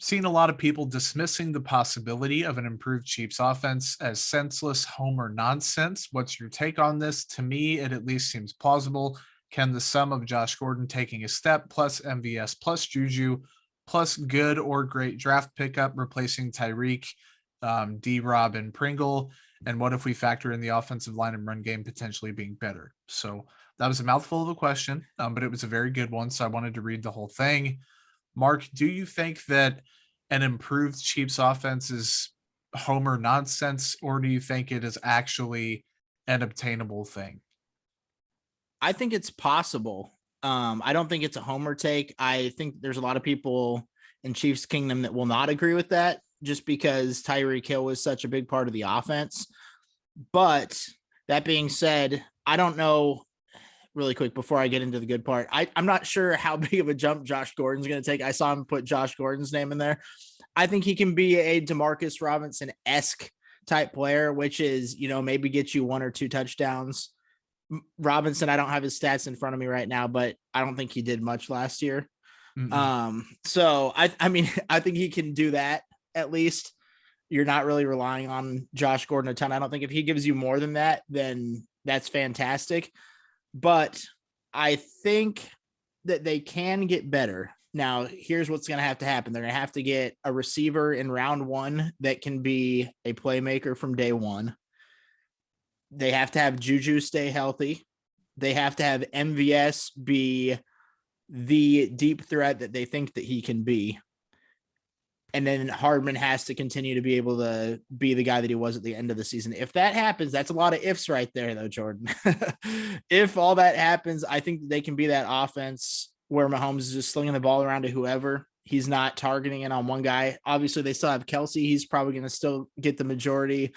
seen a lot of people dismissing the possibility of an improved Chiefs offense as senseless homer nonsense. What's your take on this? To me, it at least seems plausible. Can the sum of Josh Gordon taking a step plus MVS plus Juju plus good or great draft pickup replacing Tyreek, D-Rob, and Pringle? And what if we factor in the offensive line and run game potentially being better? So that was a mouthful of a question, but it was a very good one. So I wanted to read the whole thing. Mark, do you think that an improved Chiefs offense is homer nonsense, or do you think it is actually an obtainable thing? I think it's possible. I don't think it's a homer take. I think there's a lot of people in Chiefs Kingdom that will not agree with that just because Tyreek Hill was such a big part of the offense. But that being said, I don't know really quick before I get into the good part. I'm not sure how big of a jump Josh Gordon's going to take. I saw him put Josh Gordon's name in there. I think he can be a DeMarcus Robinson-esque type player, which is, maybe get you 1 or 2 touchdowns. Robinson, I don't have his stats in front of me right now, but I don't think he did much last year. So I mean, I think he can do that at least. You're not really relying on Josh Gordon a ton. I don't think if he gives you more than that, then that's fantastic. But I think that they can get better. Now, here's what's going to happen. They're going to have to get a receiver in round 1 that can be a playmaker from day 1. They have to have Juju stay healthy. They have to have MVS be the deep threat that they think that he can be. And then Hardman has to continue to be able to be the guy that he was at the end of the season. If that happens, that's a lot of ifs right there, though, Jordan. If all that happens, I think they can be that offense where Mahomes is just slinging the ball around to whoever. He's not targeting it on one guy. Obviously, they still have Kelsey. He's probably going to still get the majority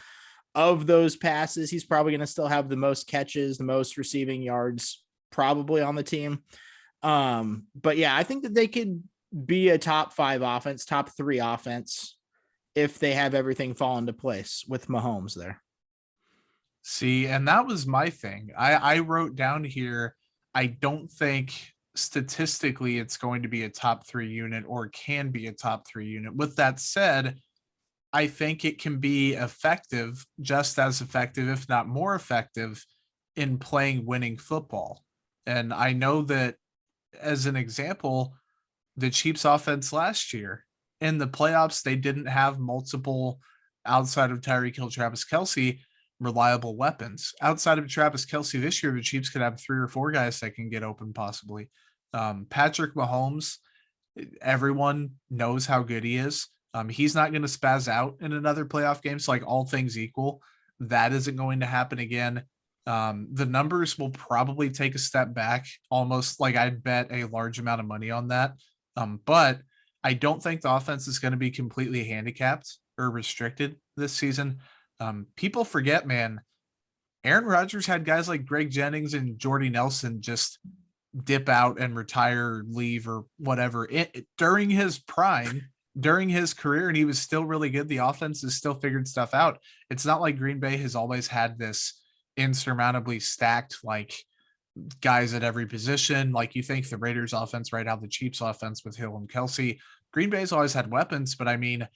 of those passes. He's probably going to still have the most catches, the most receiving yards probably on the team. But yeah, I think that they could be a top 5 offense, top 3 offense if they have everything fall into place with Mahomes there. See, and that was my thing. I wrote down here, I don't think statistically it's going to be a top 3 unit or can be a top 3 unit. With that said, I think it can be effective, just as effective, if not more effective, in playing winning football. And I know that, as an example, the Chiefs offense last year in the playoffs, they didn't have multiple, outside of Tyreek Hill, Travis Kelce, reliable weapons. Outside of Travis Kelce this year, the Chiefs could have 3 or 4 guys that can get open possibly. Patrick Mahomes, everyone knows how good he is. He's not going to spaz out in another playoff game. So, like, all things equal, that isn't going to happen again. The numbers will probably take a step back, almost like I'd bet a large amount of money on that. But I don't think the offense is going to be completely handicapped or restricted this season. People forget, man, Aaron Rodgers had guys like Greg Jennings and Jordy Nelson just dip out and retire, leave, or whatever during his prime, during his career, and he was still really good. The offense has still figured stuff out. It's not like Green Bay has always had this insurmountably stacked, like, guys at every position. Like, you think the Raiders offense right out the Chiefs offense with Hill and Kelsey. Green Bay's always had weapons, but I mean,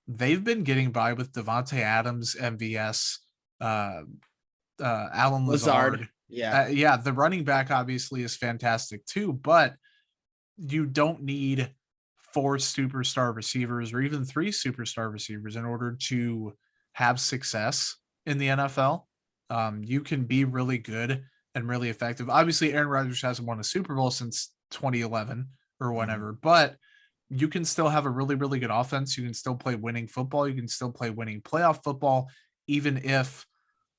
they've been getting by with Devontae Adams, MVS, Alan Lazard. Yeah. The running back obviously is fantastic too, but you don't need 4 superstar receivers or even 3 superstar receivers in order to have success in the NFL. You can be really good and really effective. Obviously, Aaron Rodgers hasn't won a Super Bowl since 2011 or whatever, but you can still have a really, really good offense. You can still play winning football. You can still play winning playoff football, even if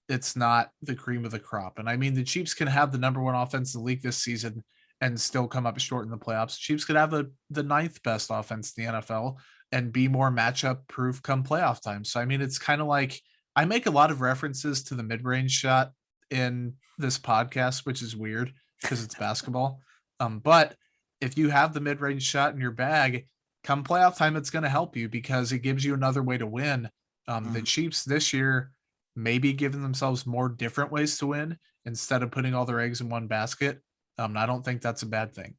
it's not the cream of the crop. And I mean, the Chiefs can have the number 1 offense in the league this season and still come up short in the playoffs. The Chiefs could have the 9th best offense in the NFL and be more matchup proof come playoff time. So, I mean, it's kind of like, I make a lot of references to the mid-range shot in this podcast, which is weird because it's basketball. But if you have the mid-range shot in your bag, come playoff time, it's going to help you because it gives you another way to win. The Chiefs this year maybe giving themselves more different ways to win instead of putting all their eggs in one basket. I don't think that's a bad thing.